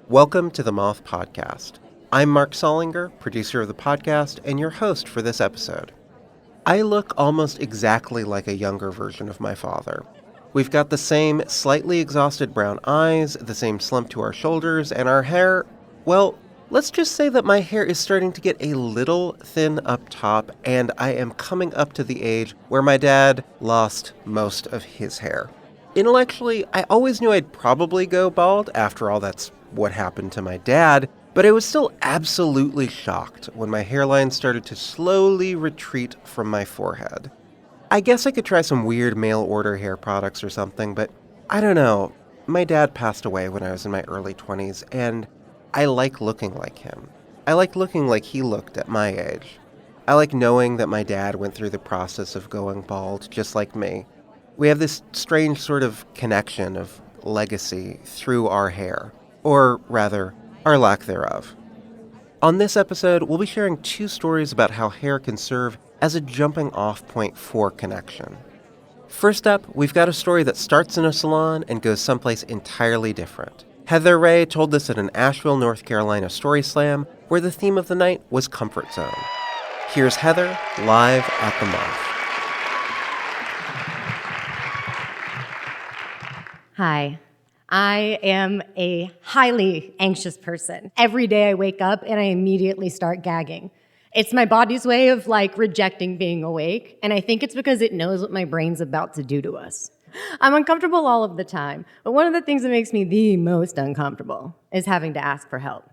Welcome to the Moth Podcast. I'm Marc Sollinger, producer of the podcast, and your host for this episode. I look almost exactly like a younger version of my father. We've got the same slightly exhausted brown eyes, the same slump to our shoulders, and our hair, well, let's just say that my hair is starting to get a little thin up top, and I am coming up to the age where my dad lost most of his hair. Intellectually, I always knew I'd probably go bald. After all, that's what happened to my dad, but I was still absolutely shocked when my hairline started to slowly retreat from my forehead. I guess I could try some weird mail-order hair products or something, but I don't know. My dad passed away when I was in my early 20s, and I like looking like him. I like looking like he looked at my age. I like knowing that my dad went through the process of going bald just like me. We have this strange sort of connection of legacy through our hair, or rather, our lack thereof. On this episode, we'll be sharing 2 stories about how hair can serve as a jumping off point for connection. First up, we've got a story that starts in a salon and goes someplace entirely different. Heather Ray told this at an Asheville, North Carolina Story Slam, where the theme of the night was comfort zone. Here's Heather live at the Moth. Hi, I am a highly anxious person. Every day I wake up and I immediately start gagging. It's my body's way of rejecting being awake, and I think it's because it knows what my brain's about to do to us. I'm uncomfortable all of the time, but one of the things that makes me the most uncomfortable is having to ask for help.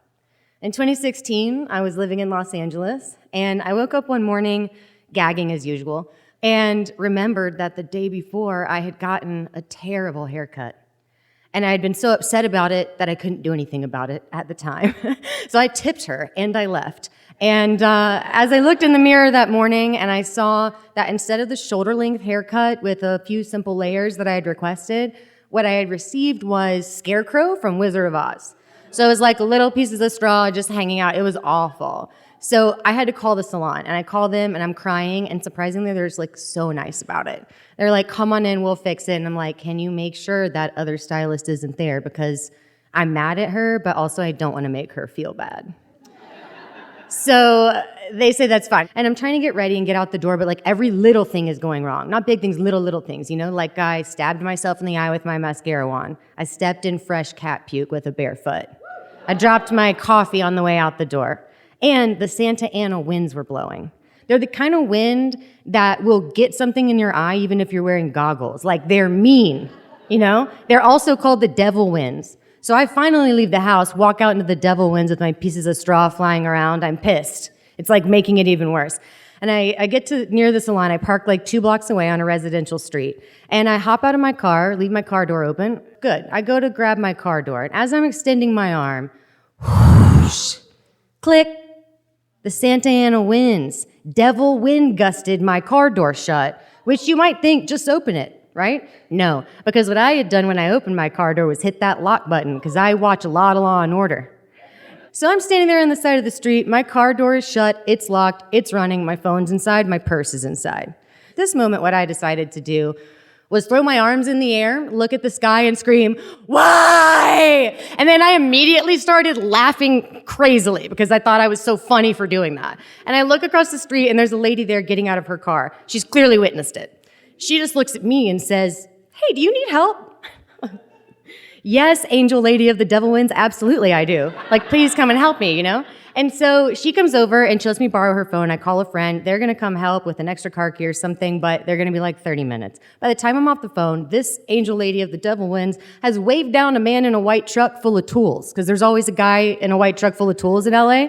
In 2016, I was living in Los Angeles, and I woke up one morning gagging as usual, and remembered that the day before I had gotten a terrible haircut. And I had been so upset about it that I couldn't do anything about it at the time. So I tipped her and I left. And as I looked in the mirror that morning and I saw that instead of the shoulder-length haircut with a few simple layers that I had requested, what I had received was Scarecrow from Wizard of Oz. So it was like little pieces of straw just hanging out. It was awful. So I had to call the salon, and I called them, and I'm crying, and surprisingly, they're just so nice about it. They're like, come on in, we'll fix it. And I'm like, can you make sure that other stylist isn't there? Because I'm mad at her, but also I don't want to make her feel bad. So they say that's fine. And I'm trying to get ready and get out the door, but every little thing is going wrong. Not big things, little things, Like I stabbed myself in the eye with my mascara wand. I stepped in fresh cat puke with a bare foot. I dropped my coffee on the way out the door. And the Santa Ana winds were blowing. They're the kind of wind that will get something in your eye even if you're wearing goggles. They're mean, They're also called the devil winds. So I finally leave the house, walk out into the devil winds with my pieces of straw flying around. I'm pissed. It's making it even worse. And I get to near the salon. I park 2 blocks away on a residential street. And I hop out of my car, leave my car door open. Good. I go to grab my car door. And as I'm extending my arm, whoosh, click. The Santa Ana winds, devil wind gusted my car door shut, which you might think, just open it, right? No, because what I had done when I opened my car door was hit that lock button, because I watch a lot of Law and Order. So I'm standing there on the side of the street, my car door is shut, it's locked, it's running, my phone's inside, my purse is inside. This moment, what I decided to do was throw my arms in the air, look at the sky, and scream, "Why?" And then I immediately started laughing crazily because I thought I was so funny for doing that. And I look across the street, and there's a lady there getting out of her car. She's clearly witnessed it. She just looks at me and says, "Hey, do you need help?" Yes, angel lady of the devil winds, absolutely I do. Please come and help me, And so she comes over and she lets me borrow her phone. I call a friend. They're going to come help with an extra car key or something, but they're going to be 30 minutes. By the time I'm off the phone, this angel lady of the devil winds has waved down a man in a white truck full of tools, because there's always a guy in a white truck full of tools in LA.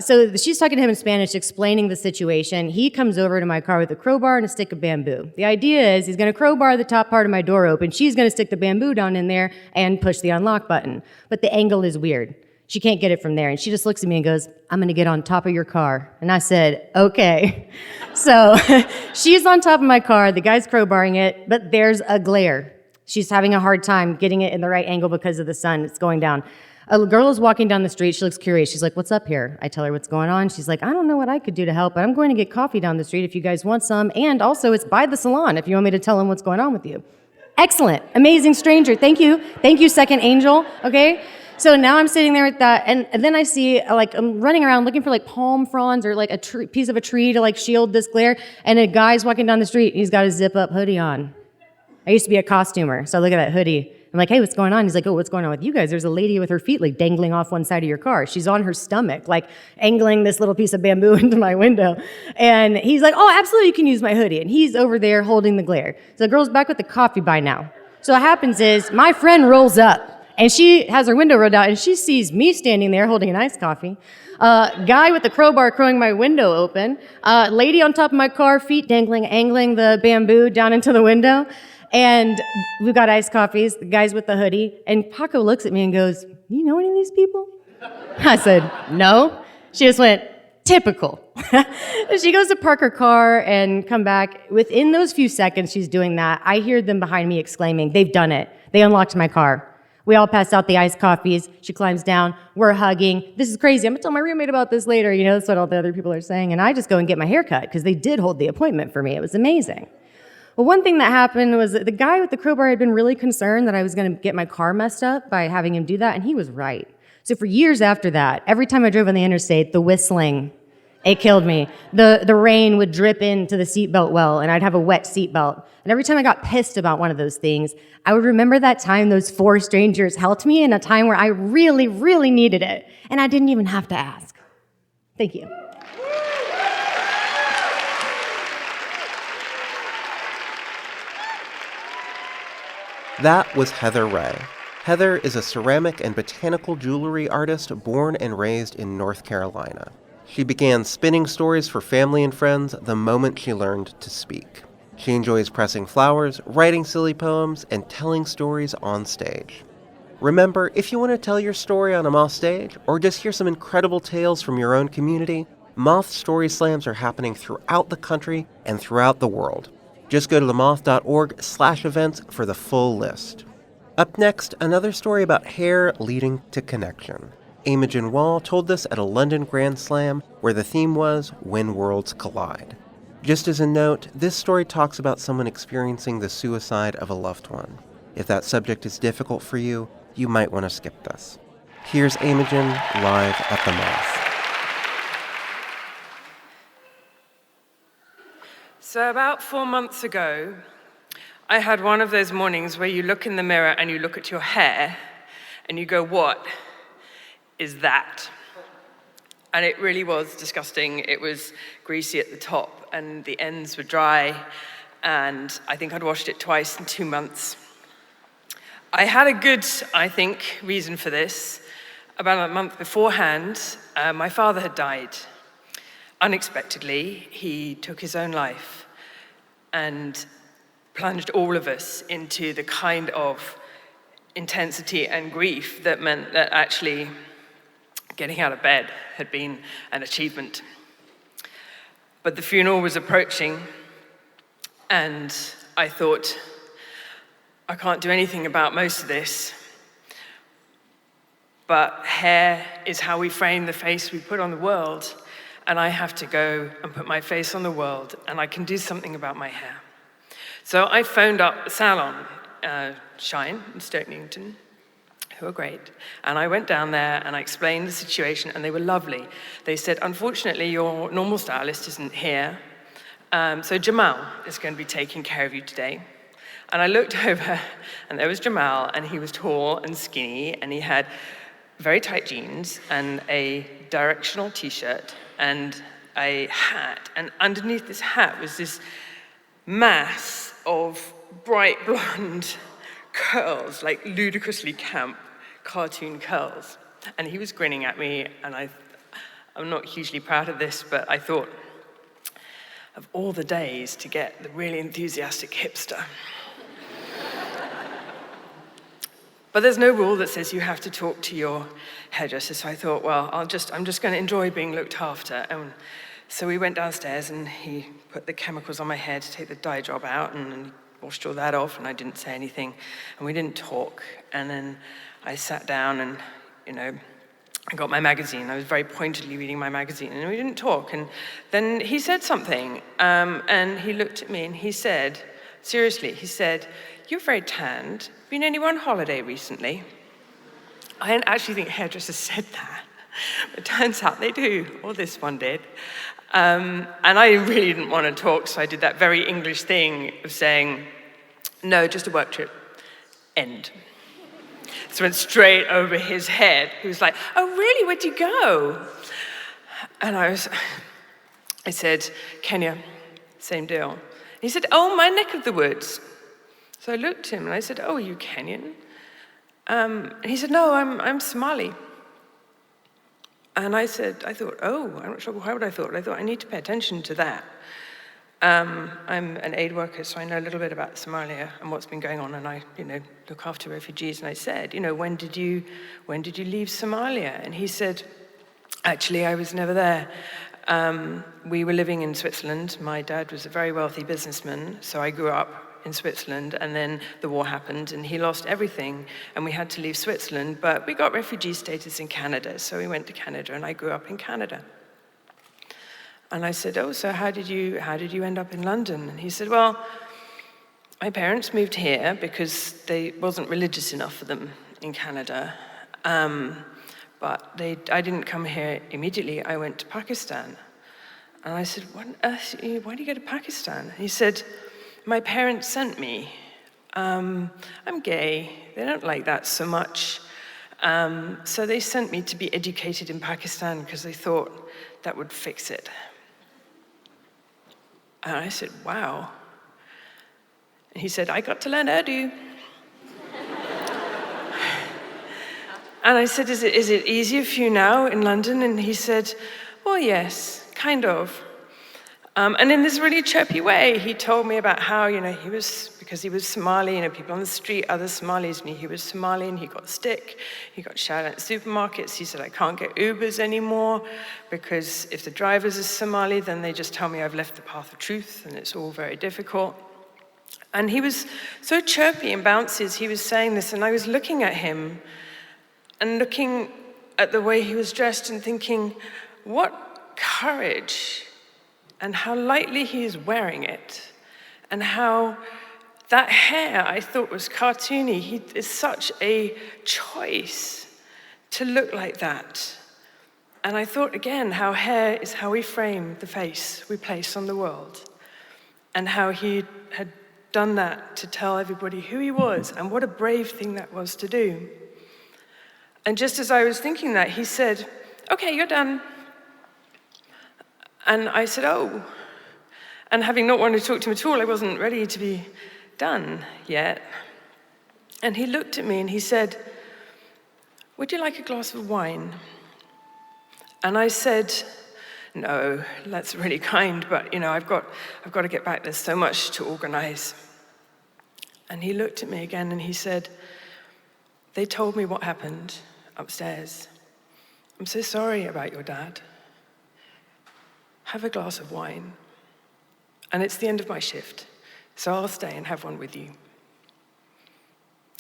So she's talking to him in Spanish, explaining the situation. He comes over to my car with a crowbar and a stick of bamboo. The idea is he's going to crowbar the top part of my door open. She's going to stick the bamboo down in there and push the unlock button. But the angle is weird. She can't get it from there. And she just looks at me and goes, "I'm going to get on top of your car." And I said, "Okay." So she's on top of my car. The guy's crowbarring it, but there's a glare. She's having a hard time getting it in the right angle because of the sun. It's going down. A girl is walking down the street. She looks curious. She's like, "What's up here?" I tell her what's going on. She's like, "I don't know what I could do to help, but I'm going to get coffee down the street if you guys want some. And also, it's by the salon if you want me to tell them what's going on with you." Excellent. Amazing stranger. Thank you. Thank you, second angel. Okay? So now I'm sitting there with that, and then I see, I'm running around looking for, palm fronds or, a piece of a tree to, shield this glare, and a guy's walking down the street, and he's got a zip-up hoodie on. I used to be a costumer, so I look at that hoodie. I'm like, hey, what's going on? He's like, oh, what's going on with you guys? There's a lady with her feet, dangling off one side of your car. She's on her stomach, angling this little piece of bamboo into my window. And he's like, oh, absolutely, you can use my hoodie. And he's over there holding the glare. So the girl's back with the coffee by now. So what happens is my friend rolls up, and she has her window rolled out, and she sees me standing there holding an iced coffee. Guy with the crowbar crowing my window open. Lady on top of my car, feet dangling, angling the bamboo down into the window. And we've got iced coffees, the guys with the hoodie. And Paco looks at me and goes, you know any of these people? I said, no. She just went, typical. She goes to park her car and come back. Within those few seconds she's doing that, I hear them behind me exclaiming, they've done it. They unlocked my car. We all pass out the iced coffees. She climbs down. We're hugging. This is crazy. I'm going to tell my roommate about this later. That's what all the other people are saying. And I just go and get my hair cut because they did hold the appointment for me. It was amazing. Well, one thing that happened was that the guy with the crowbar had been really concerned that I was going to get my car messed up by having him do that, and he was right. So for years after that, every time I drove on the interstate, the whistling, it killed me. The rain would drip into the seatbelt well, and I'd have a wet seatbelt. And every time I got pissed about one of those things, I would remember that time those 4 strangers helped me in a time where I really, really needed it, and I didn't even have to ask. Thank you. That was Heather Ray. Heather is a ceramic and botanical jewelry artist born and raised in North Carolina. She began spinning stories for family and friends the moment she learned to speak. She enjoys pressing flowers, writing silly poems, and telling stories on stage. Remember, if you want to tell your story on a Moth stage, or just hear some incredible tales from your own community, Moth Story Slams are happening throughout the country and throughout the world. Just go to themoth.org/events for the full list. Up next, another story about hair leading to connection. Imogen Wall told this at a London Grand Slam where the theme was When Worlds Collide. Just as a note, this story talks about someone experiencing the suicide of a loved one. If that subject is difficult for you, you might want to skip this. Here's Imogen live at the Moth. So about 4 months ago, I had one of those mornings where you look in the mirror and you look at your hair and you go, what is that? And it really was disgusting. It was greasy at the top and the ends were dry, and I think I'd washed it twice in 2 months. I had a good, reason for this. About a month beforehand, my father had died. Unexpectedly, he took his own life and plunged all of us into the kind of intensity and grief that meant that actually getting out of bed had been an achievement. But the funeral was approaching, and I thought, I can't do anything about most of this, but hair is how we frame the face we put on the world. And I have to go and put my face on the world, and I can do something about my hair. So I phoned up the salon, Shine in Stoke Newington, who are great. And I went down there and I explained the situation, and they were lovely. They said, unfortunately, your normal stylist isn't here, so Jamal is going to be taking care of you today. And I looked over, and there was Jamal, and he was tall and skinny, and he had very tight jeans and a directional t-shirt and a hat, and underneath this hat was this mass of bright blonde curls, like ludicrously camp cartoon curls. And he was grinning at me, and I'm not hugely proud of this, but I thought, of all the days to get the really enthusiastic hipster. But there's no rule that says you have to talk to your hairdresser, so I thought, well, I'm just going to enjoy being looked after. And so we went downstairs, and he put the chemicals on my hair to take the dye job out, and washed all that off, and I didn't say anything, and we didn't talk. And then I sat down, and I got my magazine. I was very pointedly reading my magazine, and we didn't talk. And then he said something, and he looked at me, and he said, seriously, he said, "You're very tanned. Been anywhere on holiday recently?" I didn't actually think hairdressers said that, but it turns out they do, or this one did. And I really didn't want to talk, so I did that very English thing of saying, no, just a work trip, end. So it went straight over his head. He was like, oh, really, where'd you go? And I said, Kenya, same deal. And he said, oh, my neck of the woods. So I looked at him and I said, oh, are you Kenyan? And he said, no, I'm Somali. And I thought, oh, I'm not sure why would I thought. I thought I need to pay attention to that. I'm an aid worker, so I know a little bit about Somalia and what's been going on, and I, look after refugees. And I said, when did you leave Somalia? And he said, actually, I was never there. We were living in Switzerland. My dad was a very wealthy businessman, so I grew up in Switzerland, and then the war happened, and he lost everything, and we had to leave Switzerland, but we got refugee status in Canada, so we went to Canada, and I grew up in Canada. And I said, oh, so how did you end up in London? And he said, well, my parents moved here because they wasn't religious enough for them in Canada, but I didn't come here immediately. I went to Pakistan. And I said, why do you go to Pakistan? And he said, my parents sent me. I'm gay. They don't like that so much. So they sent me to be educated in Pakistan because they thought that would fix it. And I said, wow. And he said, I got to learn Urdu. And I said, is it easier for you now in London? And he said, well, yes, kind of. And in this really chirpy way, he told me about how, because he was Somali, people on the street, other Somalis knew he was Somali, and he got stick. He got shouted at supermarkets. He said, I can't get Ubers anymore, because if the drivers are Somali, then they just tell me I've left the path of truth, and it's all very difficult. And he was so chirpy and bouncy as he was saying this, and I was looking at him, and looking at the way he was dressed, and thinking, what courage, and how lightly he is wearing it, and how that hair I thought was cartoony. He is such a choice to look like that. And I thought again how hair is how we frame the face we place on the world, and how he had done that to tell everybody who he was, and what a brave thing that was to do. And just as I was thinking that, he said, okay, you're done. And I said, oh. And having not wanted to talk to him at all, I wasn't ready to be done yet. And he looked at me and he said, would you like a glass of wine? And I said, no, that's really kind, but I've got to get back. There's so much to organize. And he looked at me again and he said, they told me what happened upstairs. I'm so sorry about your dad. Have a glass of wine. And it's the end of my shift, so I'll stay and have one with you.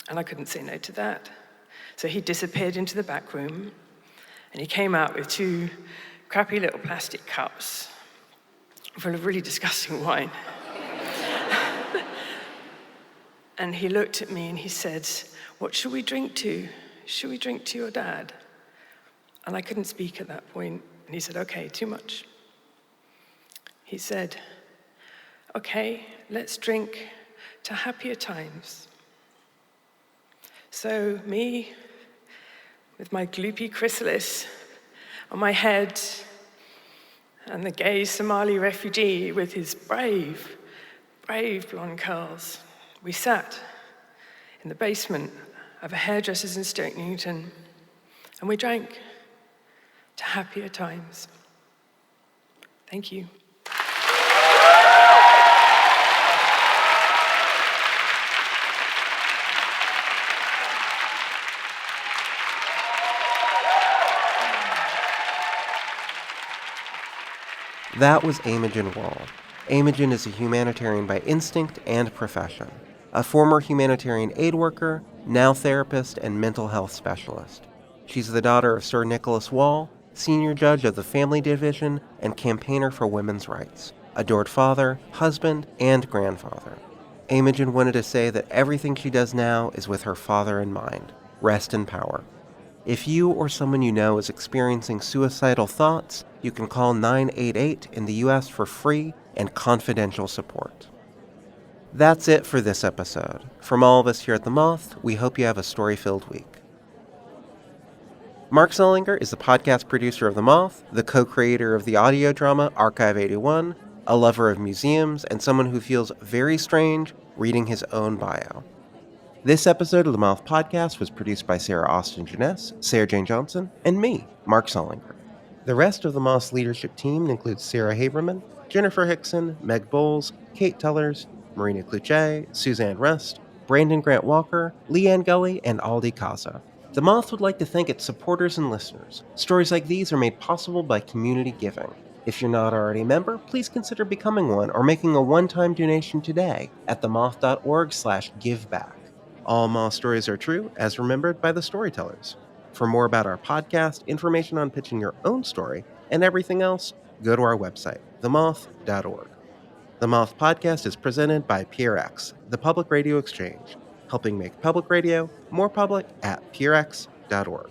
And I couldn't say no to that. So he disappeared into the back room, and he came out with 2 crappy little plastic cups full of really disgusting wine. And he looked at me and he said, what should we drink to? Should we drink to your dad? And I couldn't speak at that point. And he said, okay, too much. He said, okay, let's drink to happier times. So me, with my gloopy chrysalis on my head, and the gay Somali refugee with his brave blonde curls, we sat in the basement of a hairdresser's in Stoke Newington, and we drank to happier times. Thank you. That was Imogen Wall. Imogen is a humanitarian by instinct and profession, a former humanitarian aid worker, now therapist and mental health specialist. She's the daughter of Sir Nicholas Wall, senior judge of the Family Division and campaigner for women's rights, adored father, husband, and grandfather. Imogen wanted to say that everything she does now is with her father in mind. Rest in power. If you or someone you know is experiencing suicidal thoughts, you can call 988 in the U.S. for free and confidential support. That's it for this episode. From all of us here at The Moth, we hope you have a story-filled week. Marc Sollinger is the podcast producer of The Moth, the co-creator of the audio drama Archive 81, a lover of museums, and someone who feels very strange reading his own bio. This episode of The Moth Podcast was produced by Sarah Austin Jeunesse, Sarah Jane Johnson, and me, Marc Sollinger. The rest of The Moth's leadership team includes Sarah Haberman, Jennifer Hickson, Meg Bowles, Kate Tellers, Marina Cluchet, Suzanne Rest, Brandon Grant Walker, Leanne Gully, and Aldi Kaza. The Moth would like to thank its supporters and listeners. Stories like these are made possible by community giving. If you're not already a member, please consider becoming one or making a one-time donation today at themoth.org/giveback. All Moth stories are true, as remembered by the Storytellers. For more about our podcast, information on pitching your own story, and everything else, go to our website, themoth.org. The Moth Podcast is presented by PRX, the Public Radio Exchange, helping make public radio more public at prx.org.